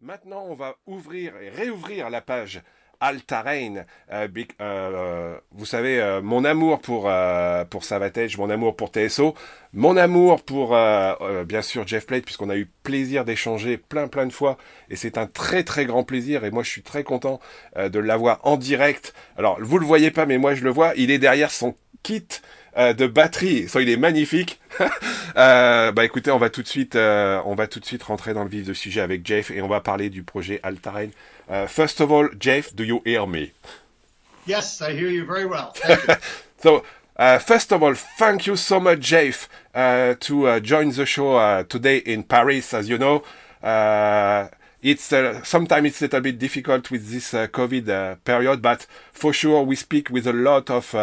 Maintenant, on va ouvrir et réouvrir la page Alta Reign. Vous savez, mon amour pour Savatage, mon amour pour TSO, mon amour pour, bien sûr, Jeff Plate, puisqu'on a eu plaisir d'échanger plein de fois. Et c'est un très grand plaisir. Et moi, je suis très content de l'avoir en direct. Alors, vous le voyez pas, mais moi, je le vois. Il est derrière son kit de batterie. So, il est magnifique. Écoutez, on va tout de suite rentrer dans le vif du sujet avec Jeff et on va parler du projet Alta Reign. First of all, Jeff, do you hear me? Yes, I hear you very well. Thank you. So, first of all, thank you so much, Jeff, to join the show today in Paris. As you know, it's sometimes it's a little bit difficult with this COVID period, but for sure we speak with a lot of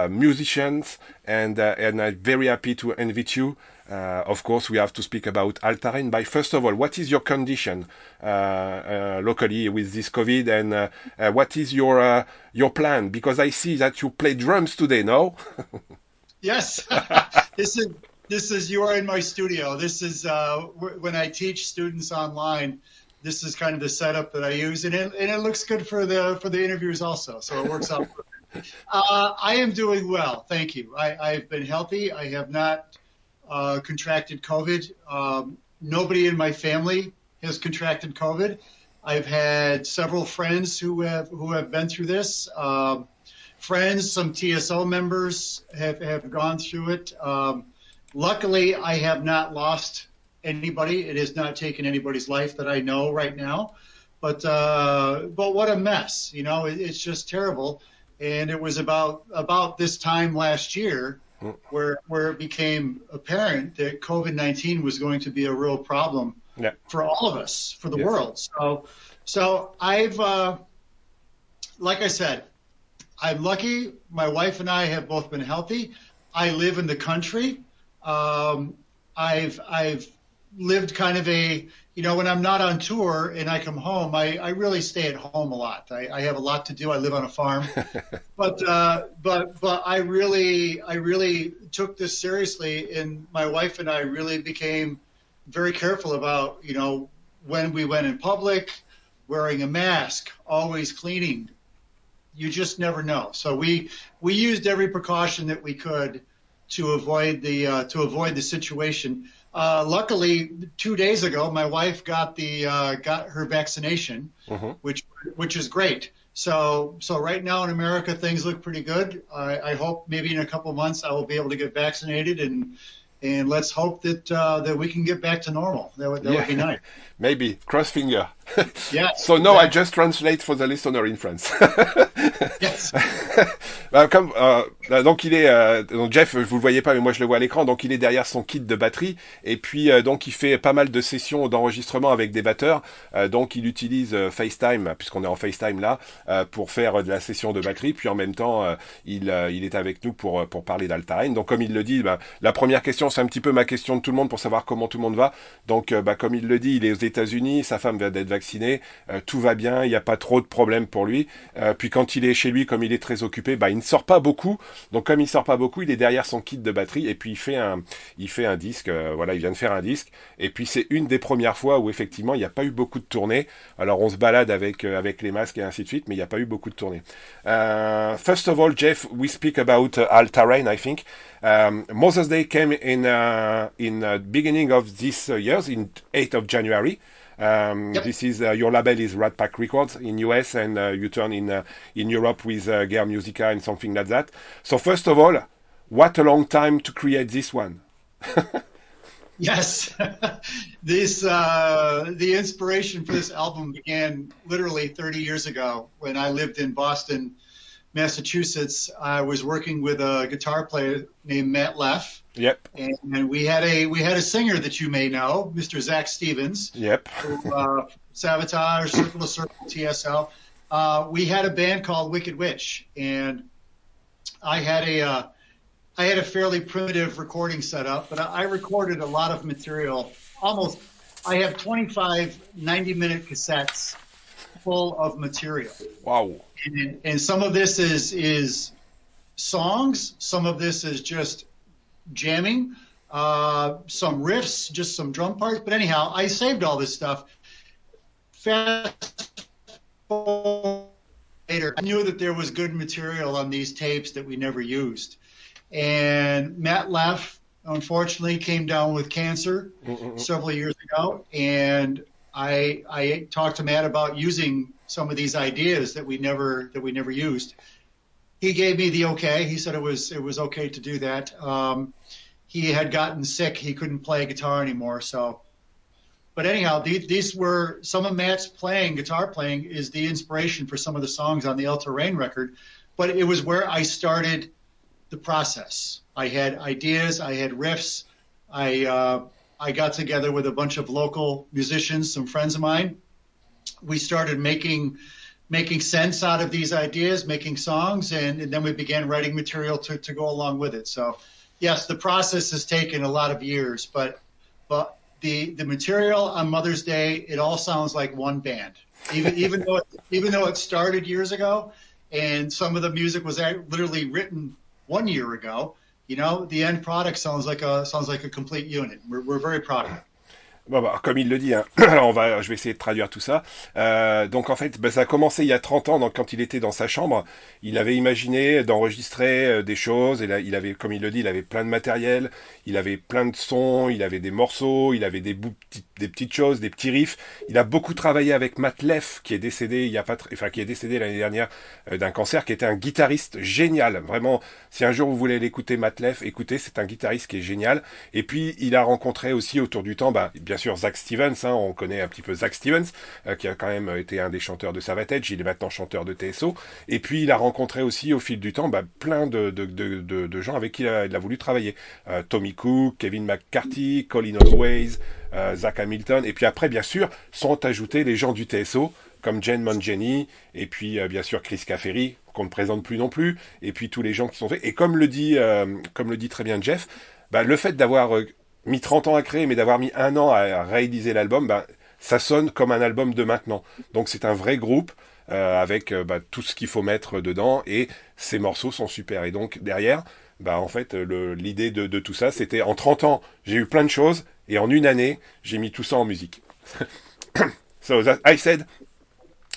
musicians, and I'm very happy to invite you. Of course, we have to speak about Alta Reign. But first of all, what is your condition locally with this COVID, and what is your plan? Because I see that you play drums today, no? Yes, this is you are in my studio. This is when I teach students online. This is kind of the setup that I use, and it looks good for the interviews also. So it works out. I am doing well, thank you. I've been healthy. I have not contracted COVID. Nobody in my family has contracted COVID. I've had several friends who have been through this. Friends, some TSO members have gone through it. Luckily, I have not lost anybody. It has not taken anybody's life that I know right now. But what a mess! You know, it's just terrible. And it was about this time last year where it became apparent that COVID-19 was going to be a real problem for all of us, for the world. So I've, like I said, I'm lucky. My wife and I have both been healthy. I live in the country. I've lived kind of when I'm not on tour and I come home, I really stay at home a lot. I have a lot to do. I live on a farm, but I really took this seriously, and my wife and I really became very careful about, when we went in public, wearing a mask, always cleaning. You just never know. So we used every precaution that we could to avoid the situation. Luckily, 2 days ago, my wife got her vaccination, which is great. So right now in America, things look pretty good. I hope maybe in a couple of months I will be able to get vaccinated, and let's hope that we can get back to normal. That would be nice. Maybe cross finger. Yes. So now I just translate for the listener in France. Yes. Donc il est donc Jeff, vous le voyez pas mais moi je le vois à l'écran, donc il est derrière son kit de batterie et puis donc il fait pas mal de sessions d'enregistrement avec des batteurs, donc il utilise FaceTime puisqu'on est en FaceTime là pour faire de la session de batterie, puis en même temps il est avec nous pour parler d'Alta Reign. Donc comme il le dit, la première question c'est un petit peu ma question de tout le monde pour savoir comment tout le monde va. Donc comme il le dit, il est aux États-Unis, sa femme vient d'être vaccinée, tout va bien, il n'y a pas trop de problèmes pour lui. Puis quand il est chez lui, comme il est très occupé, il ne sort pas beaucoup. Donc comme il sort pas beaucoup, il est derrière son kit de batterie et puis il fait un disque. Voilà, il vient de faire un disque. Et puis c'est une des premières fois où effectivement il n'y a pas eu beaucoup de tournées. Alors on se balade avec les masques et ainsi de suite, mais il n'y a pas eu beaucoup de tournées. First of all, Jeff, we speak about Alta Reign, I think. Mother's Day came in beginning of this year, in 8th of January. This is your label is Rat Pack Records in US, and you turn in Europe with Gear Musica and something like that. So first of all, what a long time to create this one. Yes, the inspiration for this album began literally 30 years ago when I lived in Boston, Massachusetts. I was working with a guitar player named Matt Leff. Yep. And we had a singer that you may know, Mr. Zach Stevens. Yep. Who, Sabotage, Circle to Circle, TSL. We had a band called Wicked Witch, and I had a fairly primitive recording setup, but I recorded a lot of material. I have 25 90-minute cassettes full of material. Wow. And some of this is songs. Some of this is just jamming. Some riffs, just some drum parts. But anyhow, I saved all this stuff. fast forward later, I knew that there was good material on these tapes that we never used. And Matt Leff, unfortunately, came down with cancer several years ago, and I talked to Matt about using some of these ideas that we never used. He gave me the okay. He said it was okay to do that. He had gotten sick; he couldn't play guitar anymore. So, but anyhow, these were some of Matt's guitar playing is the inspiration for some of the songs on the Alta Reign record. But it was where I started the process. I had ideas, I had riffs. I got together with a bunch of local musicians, some friends of mine. We started making sense out of these ideas, making songs, and then we began writing material to go along with it. So, yes, the process has taken a lot of years, but the material on Mother's Day, it all sounds like one band. Even though it started years ago, and some of the music was literally written 1 year ago, you know, the end product sounds like a complete unit. We're very proud of it. Bon, bah, comme il le dit, hein, je vais essayer de traduire tout ça. Donc en fait, bah, ça a commencé il y a 30 ans, donc quand il était dans sa chambre, il avait imaginé d'enregistrer des choses, et là, il avait, comme il le dit, il avait plein de matériel, il avait plein de sons, il avait des morceaux, il avait des petites choses, des petits riffs. Il a beaucoup travaillé avec Matt Leff, qui est décédé qui est décédé l'année dernière d'un cancer, qui était un guitariste génial. Vraiment, si un jour vous voulez l'écouter, Matt Leff, écoutez, c'est un guitariste qui est génial. Et puis, il a rencontré aussi autour du temps, bien sûr, Zach Stevens, hein, on connaît un petit peu Zach Stevens, qui a quand même été un des chanteurs de Savatage, il est maintenant chanteur de TSO, et puis il a rencontré aussi au fil du temps plein de gens avec qui il a voulu travailler. Tommy Cook, Kevin McCarthy, Colin Holloway, Zach Hamilton, et puis après, bien sûr, sont ajoutés les gens du TSO, comme Mangini, et puis bien sûr Chris Caffery, qu'on ne présente plus non plus, et puis tous les gens qui sont faits, et comme le dit très bien Jeff, le fait d'avoir mis 30 ans à créer, mais d'avoir mis 1 an à réaliser l'album, ça sonne comme un album de maintenant. Donc c'est un vrai groupe avec tout ce qu'il faut mettre dedans, et ces morceaux sont super. Et donc derrière, en fait, l'idée de tout ça, c'était en 30 ans, j'ai eu plein de choses, et en 1 année, j'ai mis tout ça en musique. So I said,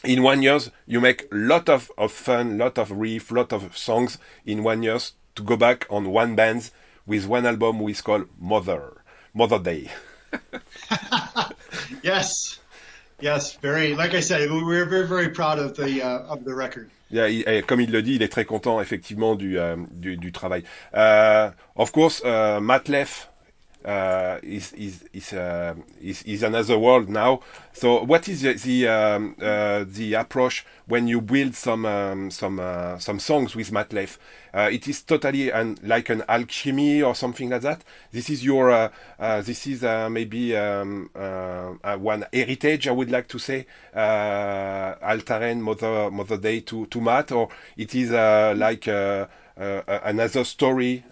in 1 year, you make lot of fun, lot of riff, lot of songs in 1 year to go back on one band with one album we call Mother Day. Yes, very. Like I said, we're very, very proud of the record. Yeah, comme il le dit, il est très content effectivement du travail. Of course, Matt Leff is another world now. So, what is the approach when you build some songs with Matt Leff? It is totally like an alchemy or something like that. This is your maybe one heritage, I would like to say, Alta Reign, Mother Day to Matt, or it is like another story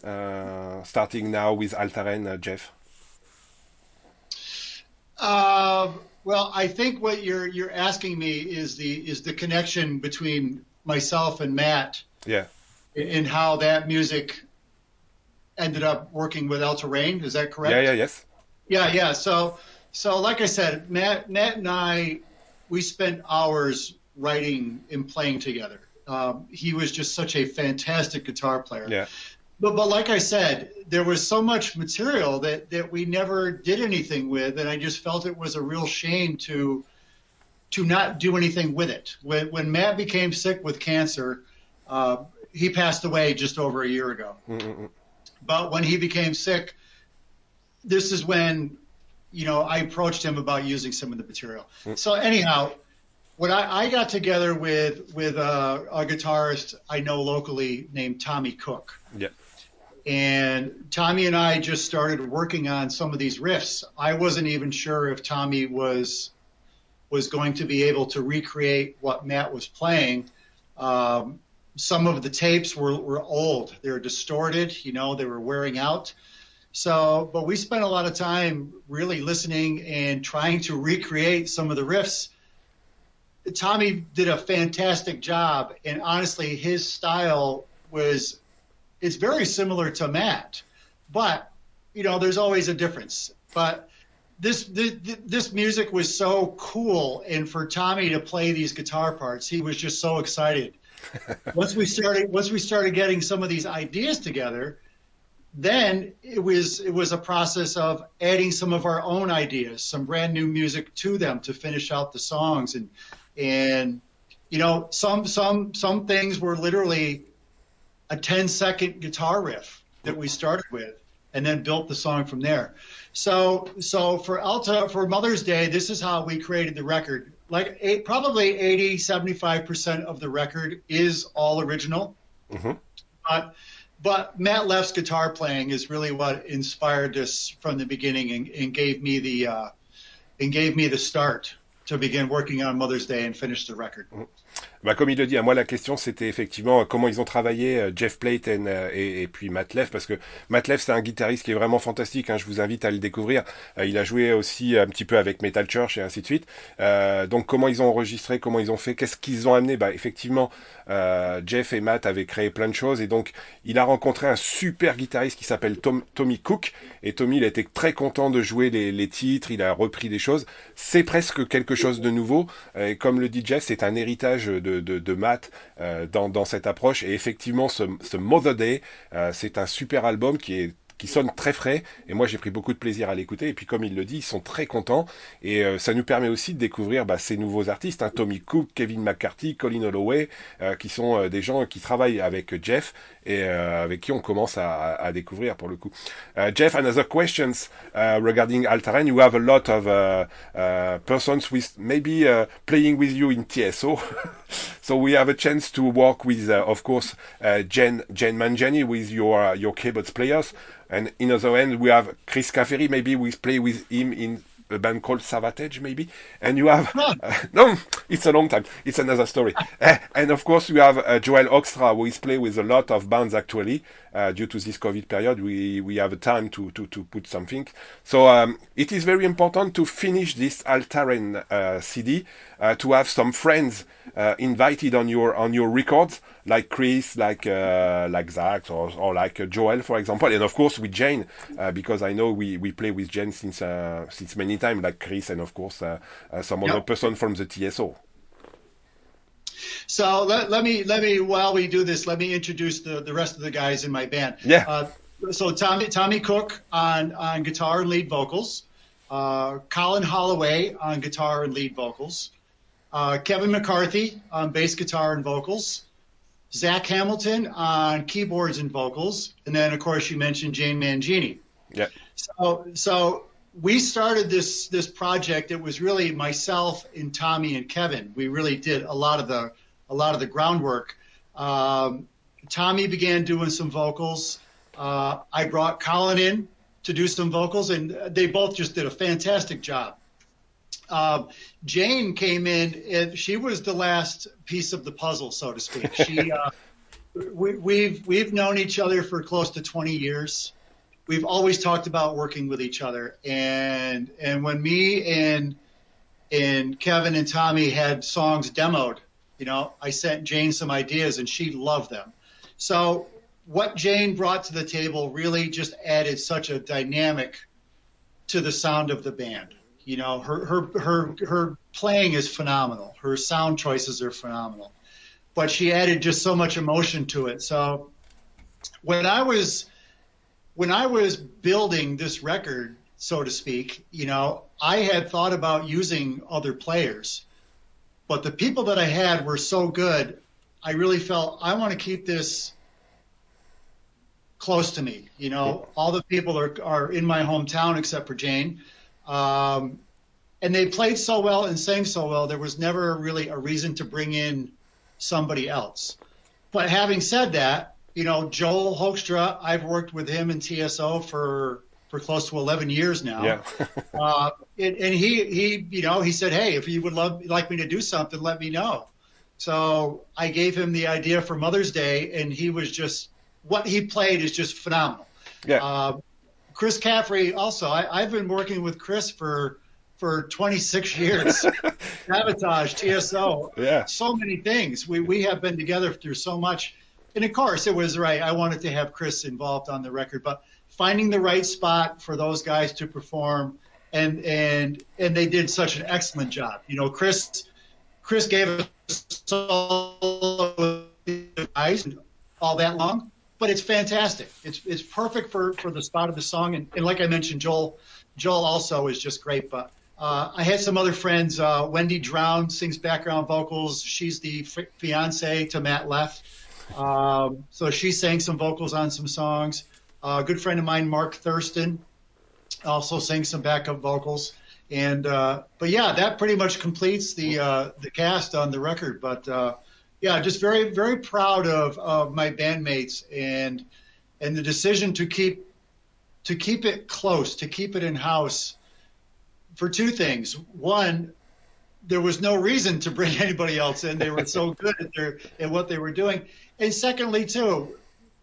starting now with Alta Reign, Jeff? Well, I think what you're asking me is the connection between myself and Matt. Yeah. And how that music ended up working with Alta Reign. Is that correct? Yes. Yeah. So like I said, Matt and I, we spent hours writing and playing together. He was just such a fantastic guitar player. Yeah. But like I said, there was so much material that we never did anything with, and I just felt it was a real shame to not do anything with it. When Matt became sick with cancer, he passed away just over a year ago. Mm-hmm. But when he became sick, this is when, I approached him about using some of the material. Mm-hmm. So anyhow, when I got together with a guitarist I know locally named Tommy Cook. Yeah. And Tommy and I just started working on some of these riffs. I wasn't even sure if Tommy was going to be able to recreate what Matt was playing. Some of the tapes were old. They were distorted, they were wearing out. So, but we spent a lot of time really listening and trying to recreate some of the riffs. Tommy did a fantastic job, and honestly, his style it's very similar to Matt, but, there's always a difference. But this music was so cool, and for Tommy to play these guitar parts, he was just so excited. Once we started getting some of these ideas together, then it was a process of adding some of our own ideas, some brand new music to them to finish out the songs, and you know, some things were literally a 10-second guitar riff that we started with, and then built the song from there. So for Mother's Day, this is how we created the record. Like probably 75% of the record is all original. Mm-hmm. But Matt Leff's guitar playing is really what inspired this from the beginning and gave me the start to begin working on Mother's Day and finish the record. Mm-hmm. Bah, comme il le dit, moi la question c'était effectivement comment ils ont travaillé Jeff Plate et puis Matt Leff, parce que Matt Leff c'est un guitariste qui est vraiment fantastique, hein, je vous invite à le découvrir. Il a joué aussi un petit peu avec Metal Church et ainsi de suite. Donc comment ils ont enregistré, comment ils ont fait, qu'est-ce qu'ils ont amené? Bah effectivement Jeff et Matt avaient créé plein de choses, et donc il a rencontré un super guitariste qui s'appelle Tommy Cook, et Tommy il a été très content de jouer les titres, il a repris des choses. C'est presque quelque chose de nouveau, et comme le dit Jeff, c'est un héritage de Matt dans cette approche, et effectivement ce Mother Day c'est un super album qui sonne très frais, et moi j'ai pris beaucoup de plaisir à l'écouter, et puis comme il le dit, ils sont très contents, et ça nous permet aussi de découvrir ces nouveaux artistes, hein, Tommy Cook, Kevin McCarthy, Colin Holloway, qui sont des gens qui travaillent avec Jeff, et avec qui on commence à découvrir pour le coup. Jeff, another questions regarding Alta Reign. You have a lot of persons with maybe playing with you in TSO. So we have a chance to work with, of course, Jane Mangini with your keyboards players. And in other end, we have Chris Caffery. Maybe we play with him in a band called Savatage, maybe. And you have... no, it's a long time. It's another story. And of course, we have Joel Oxtra, who is play with a lot of bands, actually. Due to this COVID period, we have a time to put something. So it is very important to finish this Alta Reign CD, to have some friends invited on your records, like Chris, like Zach, or like Joel, for example, and of course with Jane, because I know we play with Jane since many times, like Chris, and of course some other person from the TSO. So let me while we do this, let me introduce the rest of the guys in my band. Yeah. So Tommy Cook on guitar and lead vocals, Colin Holloway on guitar and lead vocals, Kevin McCarthy on bass guitar and vocals, Zach Hamilton on keyboards and vocals, and then of course you mentioned Jane Mangini. Yeah. So we started this project. It was really myself and Tommy and Kevin. We really did a lot of the groundwork. Tommy began doing some vocals. I brought Colin in to do some vocals, and they both just did a fantastic job. Jane came in, and she was the last piece of the puzzle, so to speak. She, we've known each other for close to 20 years. We've always talked about working with each other, and when me and Kevin and Tommy had songs demoed, you know, I sent Jane some ideas, and she loved them. So what Jane brought to the table really just added such a dynamic to the sound of the band. You know, her playing is phenomenal. Her sound choices are phenomenal, but she added just so much emotion to it. So when I was building this record, so to speak, you know, I had thought about using other players, but the people that I had were so good, I really felt I want to keep this close to me. You know, all the people are in my hometown except for Jane. And they played so well and sang so well, there was never really a reason to bring in somebody else. But having said that, you know, Joel Hoekstra, I've worked with him in TSO for close to 11 years now. Yeah. And he, you know, he said, hey, if you would like me to do something, let me know. So I gave him the idea for Mother's Day, and he was just, what he played is just phenomenal. Yeah. Chris Caffery also, I've been working with Chris for 26 years. Sabotage, TSO, yeah. So many things. We have been together through so much. And of course, it was right. I wanted to have Chris involved on the record, but finding the right spot for those guys to perform and they did such an excellent job. You know, Chris gave us solo all that long, but it's fantastic. It's perfect for the spot of the song, and like I mentioned, Joel also is just great. But I had some other friends. Wendy Drown sings background vocals. She's the fiance to Matt Leff, so she sang some vocals on some songs. A good friend of mine, Mark Thurston, also sang some backup vocals. And but yeah, that pretty much completes the cast on the record. But yeah, just very, very proud of my bandmates and the decision to keep it close, to keep it in house for two things. One, there was no reason to bring anybody else in. They were so good at what they were doing. And secondly, too,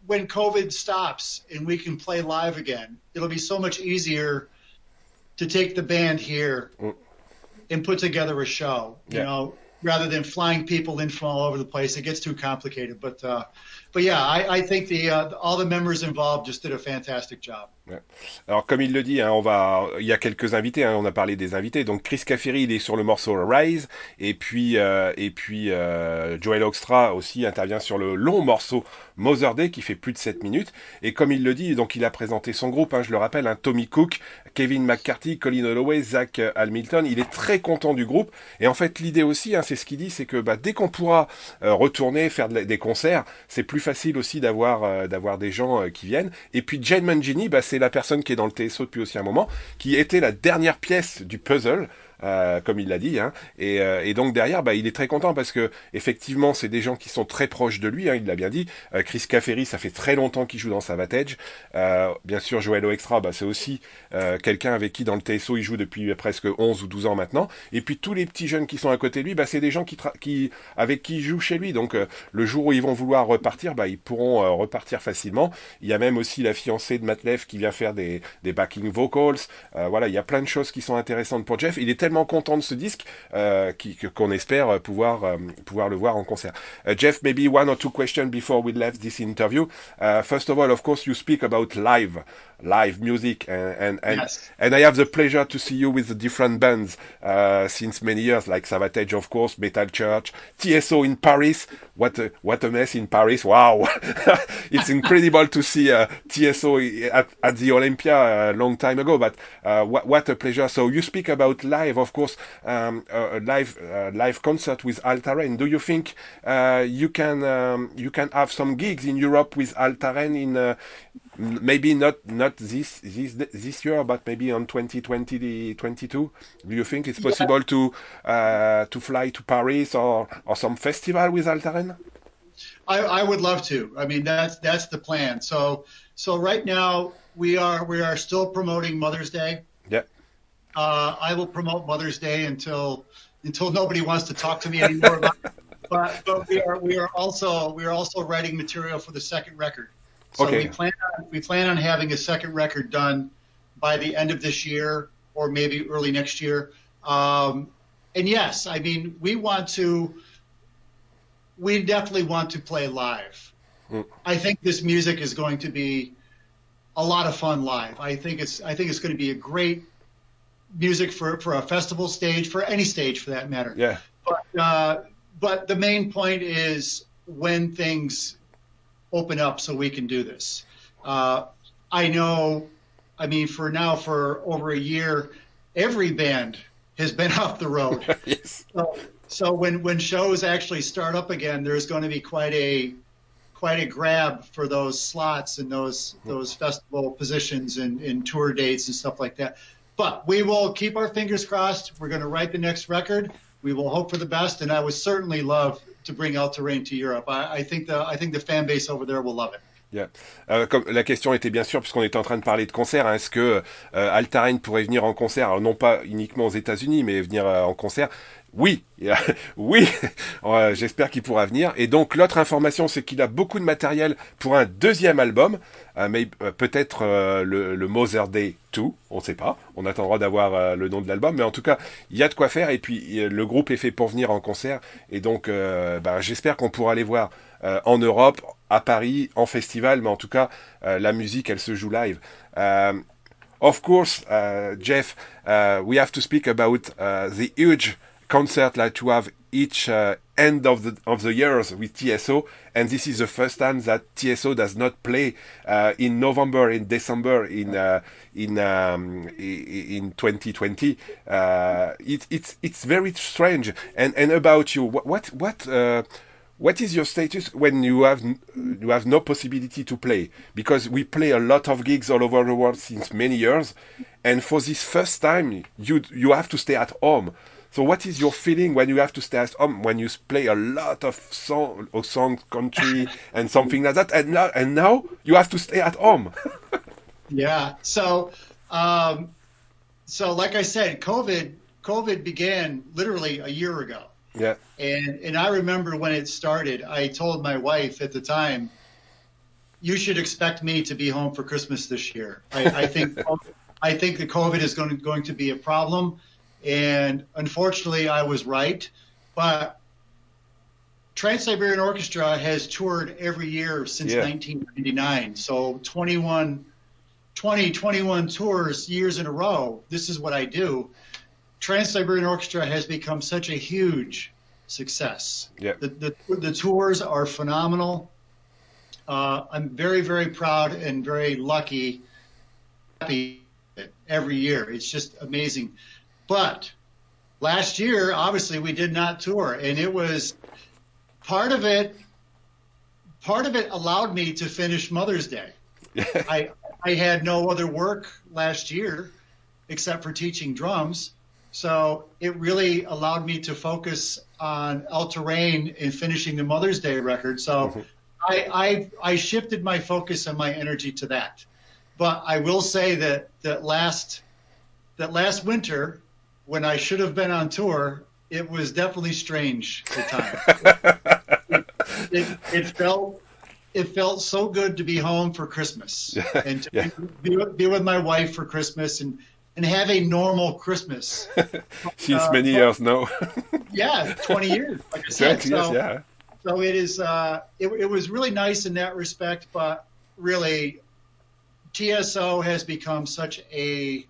when COVID stops and we can play live again, it'll be so much easier to take the band here and put together a show, you know, rather than flying people in from all over the place. It gets too complicated. But yeah, I think all the members involved just did a fantastic job. Ouais. Alors comme il le dit, hein, il y a quelques invités, hein, on a parlé des invités. Donc Chris Caffery, il est sur le morceau Rise, et puis Joel Hoekstra aussi intervient sur le long morceau Mother's Day qui fait plus de 7 minutes. Et comme il le dit, donc il a présenté son groupe, hein, je le rappelle, hein, Tommy Cook, Kevin McCarthy, Colin Holloway, Zach Hamilton. Il est très content du groupe. Et en fait, l'idée aussi, hein, c'est ce qu'il dit, c'est que dès qu'on pourra retourner faire des concerts, c'est plus facile aussi d'avoir des gens qui viennent. Et puis Jane Mangini, c'est la personne qui est dans le TSO depuis aussi un moment, qui était la dernière pièce du puzzle. Comme il l'a dit, hein. Et donc derrière, il est très content parce que effectivement, c'est des gens qui sont très proches de lui, hein, il l'a bien dit. Chris Caffery, ça fait très longtemps qu'il joue dans Savatage. Bien sûr, Joel Hoekstra, c'est aussi quelqu'un avec qui dans le TSO il joue depuis presque 11 ou 12 ans maintenant. Et puis tous les petits jeunes qui sont à côté de lui, c'est des gens avec qui il joue chez lui. Donc le jour où ils vont vouloir repartir, ils pourront repartir facilement. Il y a même aussi la fiancée de Matt Leff qui vient faire des backing vocals. Voilà, il y a plein de choses qui sont intéressantes pour Jeff. Il est tellement content de ce disque qu'on espère pouvoir le voir en concert. Jeff, maybe one or two questions before we left this interview. First of all, of course, you speak about live music, and Yes. and I have the pleasure to see you with the different bands since many years, like Savatage, of course, Metal Church, TSO in Paris. What a mess in Paris! Wow, it's incredible to see TSO at the Olympia a long time ago. But what a pleasure! So you speak about live, of course, live concert with Alta Reign. Do you think you can have some gigs in Europe with Alta Reign in maybe not this year, but maybe on 2022? Do you think it's possible to fly to Paris or some festival with Alta Reign? I would love to. I mean, that's the plan. So right now we are still promoting Mother's Day. Yeah. I will promote Mother's Day until nobody wants to talk to me anymore about it. But we are also writing material for the second record. So okay. we plan on having a second record done by the end of this year or maybe early next year. And yes, I mean we definitely want to play live. I think this music is going to be a lot of fun live. I think it's going to be a great music for a festival stage, for any stage for that matter. Yeah. But the main point is when things open up so we can do this. I know, I mean, for over a year, every band has been off the road. Yes. So when shows actually start up again, there's going to be quite a grab for those slots and those festival positions and tour dates and stuff like that. But we will keep our fingers crossed. We're going to write the next record. We will hope for the best, and I would certainly love to bring Alta Reign to Europe. I think the fan base over there will love it. Yeah. Comme la question était bien sûr, puisqu'on était en train de parler de concert, hein, est-ce que Alta Reign pourrait venir en concert, alors non pas uniquement aux États-Unis, mais venir en concert? Oui, oui, j'espère qu'il pourra venir. Et donc l'autre information, c'est qu'il a beaucoup de matériel pour un deuxième album, mais peut-être le Mother's Day 2, on ne sait pas. On attendra d'avoir le nom de l'album, mais en tout cas, il y a de quoi faire. Et puis le groupe est fait pour venir en concert, et donc j'espère qu'on pourra les voir en Europe, à Paris, en festival, mais en tout cas, la musique, elle se joue live. of course, Jeff, we have to speak about the huge concert that you have each end of the years with TSO, and this is the first time that TSO does not play in November, in December, in 2020. It's very strange. And about you, what is your status when you have no possibility to play? Because we play a lot of gigs all over the world since many years, and for this first time, you have to stay at home. So what is your feeling when you have to stay at home, when you play a lot of songs, country, and something like that, and now you have to stay at home? Yeah. So like I said, COVID began literally a year ago. Yeah. And I remember when it started, I told my wife at the time, you should expect me to be home for Christmas this year. I think the COVID is going to be a problem. And unfortunately, I was right. But Trans-Siberian Orchestra has toured every year since 1999. So 21 tours years in a row. This is what I do. Trans-Siberian Orchestra has become such a huge success. Yeah. The tours are phenomenal. I'm very, very proud and very lucky every year. It's just amazing. But last year, obviously, we did not tour, and it was part of it allowed me to finish Mother's Day. I had no other work last year except for teaching drums. So it really allowed me to focus on Alta Reign and finishing the Mother's Day record. So I shifted my focus and my energy to that. But I will say that last winter, when I should have been on tour, it was definitely strange at times. It felt so good to be home for Christmas and to be with my wife for Christmas and have a normal Christmas. Since many years now. 20 years, like I said. 20 years, yeah. So it is. It was really nice in that respect, but really, TSO has become such a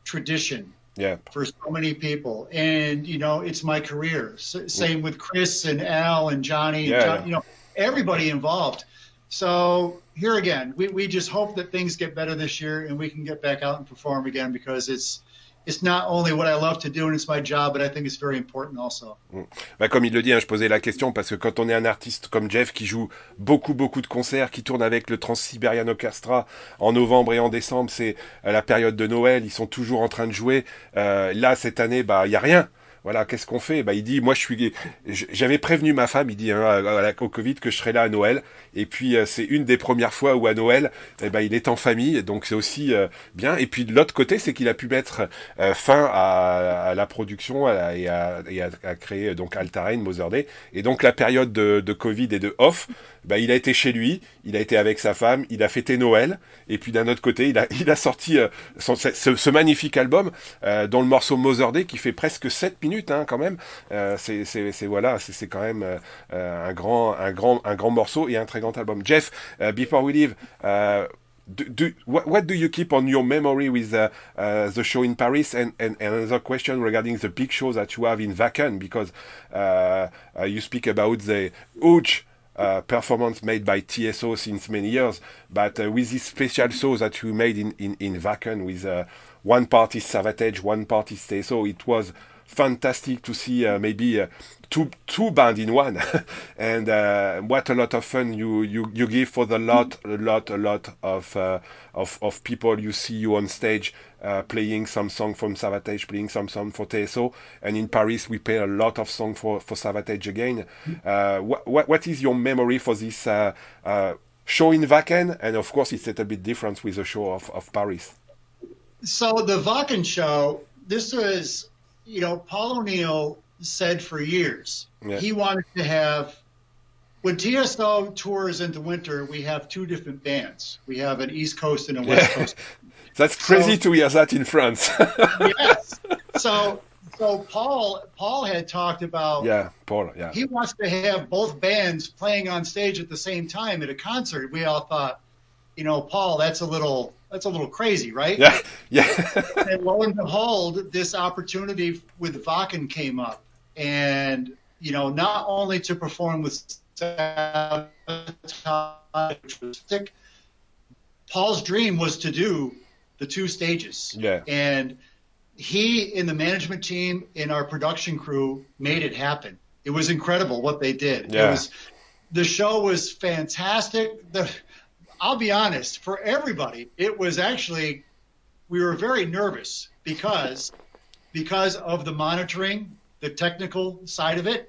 tradition. Yeah. For so many people, and it's my career. Same with Chris and Al and Johnny, and John, everybody involved. So here again, we just hope that things get better this year and we can get back out and perform again, because it's not only what I love to do and it's my job, but I think it's very important also. Bah, comme il le dit, hein, je posais la question parce que quand on est un artiste comme Jeff qui joue beaucoup de concerts, qui tourne avec le Trans-Siberian Orchestra en novembre et en décembre, c'est la période de Noël, ils sont toujours en train de jouer. Là, cette année, bah, il y a rien. Voilà, qu'est-ce qu'on fait? Bah, il dit, moi, j'avais prévenu ma femme, il dit, au Covid, que je serais là à Noël. Et puis, c'est une des premières fois où à Noël, il est en famille, donc c'est aussi bien. Et puis, de l'autre côté, c'est qu'il a pu mettre fin à la production et à créer donc Alta Reign, Mother's Day. Et donc, la période de Covid et de off, il a été chez lui, il a été avec sa femme, il a fêté Noël. Et puis, d'un autre côté, il a sorti ce magnifique album dont le morceau Mother's Day qui fait presque 7 minutes, hein, quand même. C'est quand même un grand morceau et un très grand album. Jeff, before we leave, what do you keep on your memory with the show in Paris? And another question regarding the big shows that you have in Wacken, because you speak about the huge performance made by TSO since many years, but with this special show that you made in Wacken with one part is Savatage, one part is TSO, it was fantastic to see maybe two bands in one. And what a lot of fun you give for the lot of people. You see you on stage playing some song from Savatage, playing some song for TSO, and in Paris we play a lot of song for Savatage again. What is your memory for this show in Wacken? And of course it's a little bit different with the show of Paris. So the Wacken show, this was, Paul O'Neill said for years, he wanted to have, when TSO tours into winter, we have two different bands. We have an East Coast and a West Coast. That's crazy to hear that in France. Yes. So Paul had talked about, he wants to have both bands playing on stage at the same time at a concert. We all thought, Paul, that's a little that's a little crazy, right? Yeah, yeah. And lo and behold, this opportunity with Wacken came up, and not only to perform with Sabotage, which was sick, Paul's dream was to do the 2 stages. Yeah. And he, in the management team, in our production crew, made it happen. It was incredible what they did. Yeah. The show was fantastic. I'll be honest, for everybody, it was actually, we were very nervous because of the monitoring, the technical side of it,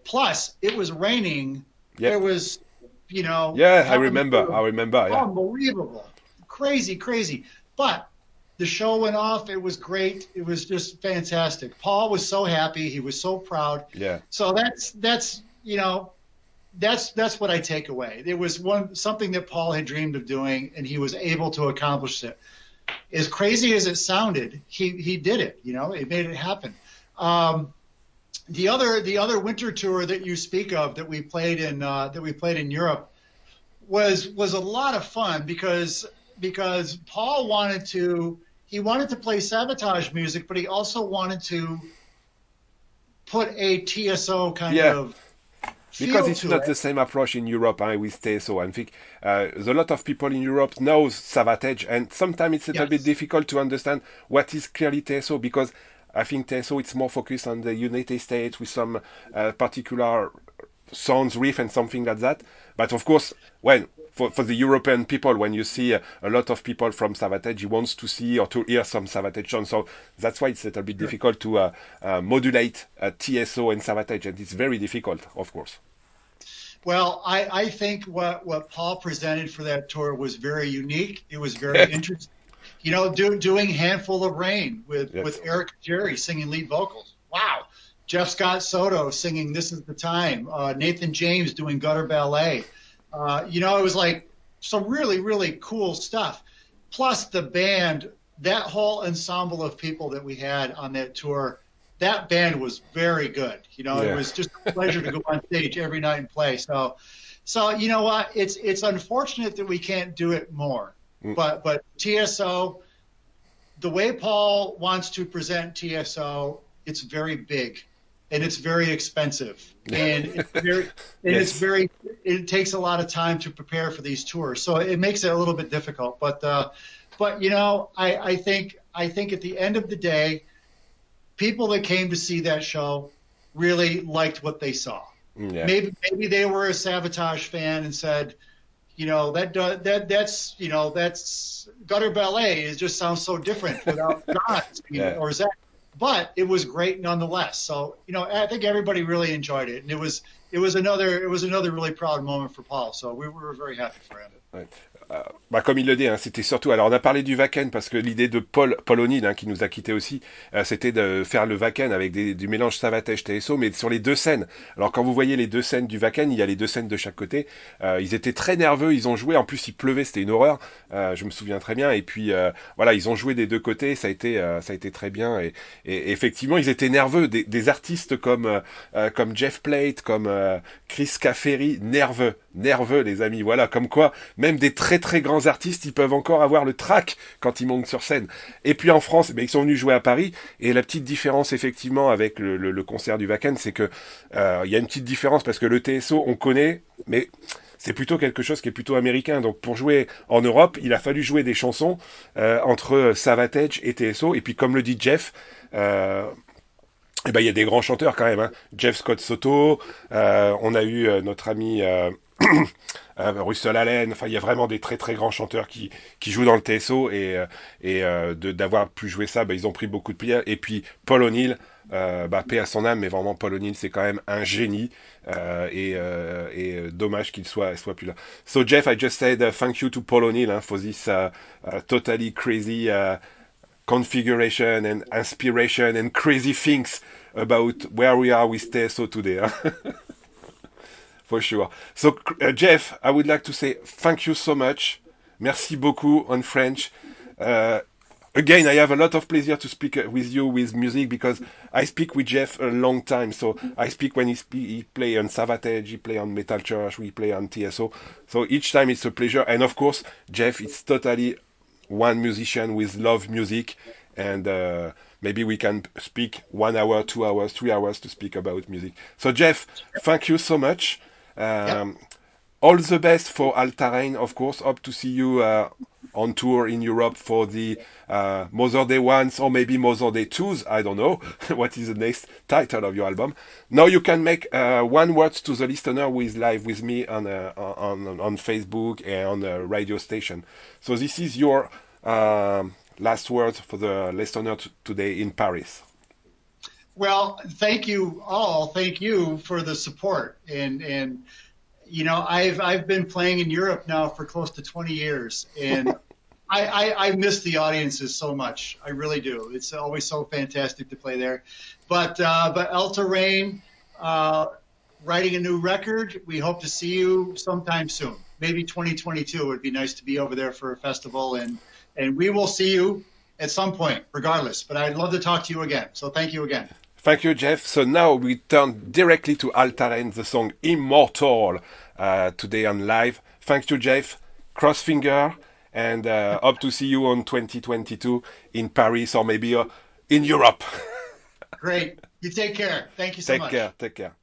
Plus, it was raining. Yep. There was, Yeah, I remember. Yeah. Unbelievable. Crazy. But the show went off. It was great. It was just fantastic. Paul was so happy. He was so proud. Yeah. So that's what I take away. It was something that Paul had dreamed of doing, and he was able to accomplish it. As crazy as it sounded, he did it. He made it happen. The other winter tour that you speak of that we played in Europe was a lot of fun because Paul wanted to play Sabotage music, but he also wanted to put a TSO kind of because it's not the same approach in Europe with TSO. I think a lot of people in Europe knows Sabotage, and sometimes it's a little bit difficult to understand what is clearly TSO, because I think TSO it's more focused on the United States with some particular sounds, riff, and something like that. But of course, for the European people, when you see a lot of people from Sabotage, he wants to see or to hear some Sabotage sound. So that's why it's a little bit difficult to modulate TSO and Sabotage, and it's very difficult, of course. Well, I think what Paul presented for that tour was very unique. It was very interesting. Doing Handful of Rain with Eric Jerry singing lead vocals. Wow. Jeff Scott Soto singing This Is the Time. Nathan James doing gutter ballet. It was like some really, really cool stuff. Plus the band, that whole ensemble of people that we had on that tour, that band was very good. It was just a pleasure to go on stage every night and play. So you know what? It's unfortunate that we can't do it more. But TSO, the way Paul wants to present TSO, it's very big, and it's very expensive, and it takes a lot of time to prepare for these tours, so it makes it a little bit difficult. But I think at the end of the day, people that came to see that show really liked what they saw. Yeah. Maybe they were a Sabotage fan and said, that's gutter ballet. It just sounds so different without John or Zach. But it was great nonetheless. So I think everybody really enjoyed it, and it was another really proud moment for Paul. So we were very happy for him. Ouais. Comme il le dit, c'était surtout... Alors on a parlé du Wacken parce que l'idée de Paul O'Neill, qui nous a quitté aussi, c'était de faire le Wacken avec du mélange Sabotage TSO, mais sur les 2 scènes. Alors quand vous voyez les 2 scènes du Wacken, il y a les 2 scènes de chaque côté. Ils étaient très nerveux, ils ont joué, en plus il pleuvait, c'était une horreur, je me souviens très bien, et puis ils ont joué des 2 côtés, ça a été très bien, et effectivement ils étaient nerveux, des artistes comme Jeff Plate, comme Chris Caffery, nerveux les amis, voilà, comme quoi même des très très grands artistes, ils peuvent encore avoir le trac quand ils montent sur scène. Et puis en France, ils sont venus jouer à Paris, et la petite différence effectivement avec le concert du Wacken, c'est que il y a une petite différence, parce que le TSO on connaît, mais c'est plutôt quelque chose qui est plutôt américain. Donc pour jouer en Europe, il a fallu jouer des chansons entre Sabotage et TSO, et puis comme le dit Jeff, il y a des grands chanteurs quand même, Jeff Scott Soto, on a eu notre ami Russell Allen, il y a vraiment des très très grands chanteurs qui jouent dans le TSO, et d'avoir pu jouer ça, ils ont pris beaucoup de plaisir. Et puis Paul O'Neill, paix à son âme, mais vraiment Paul O'Neill c'est quand même un génie, et dommage qu'il soit plus là. So Jeff, I just said thank you to Paul O'Neill for this totally crazy configuration and inspiration and crazy things about where we are with TSO today. For sure. So, Jeff, I would like to say thank you so much. Merci beaucoup en French. Again, I have a lot of pleasure to speak with you with music because I speak with Jeff a long time. So I speak when he play on Savatage, he play on Metal Church, we play on TSO. So each time it's a pleasure. And of course, Jeff is totally one musician with love music. And maybe we can speak 1 hour, 2 hours, 3 hours to speak about music. So Jeff, thank you so much. All the best for Alta Reign, of course. Hope to see you on tour in Europe for the Mother Day 1s or maybe Mother Day 2s. I don't know what is the next title of your album. Now you can make one word to the listener who is live with me on Facebook and on the radio station. So this is your last words for the listener today in Paris. Well, thank you all. Thank you for the support. And you know, I've been playing in Europe now for close to 20 years, and I miss the audiences so much. I really do. It's always so fantastic to play there. But Alta Reign, writing a new record. We hope to see you sometime soon. Maybe 2022. It would be nice to be over there for a festival, and we will see you at some point, regardless. But I'd love to talk to you again. So thank you again. Thank you, Jeff. So now we turn directly to Alta Reign, the song Immortal, today on live. Thank you, Jeff. Cross finger, and hope to see you on 2022 in Paris or maybe in Europe. Great. You take care. Thank you so much. Take care.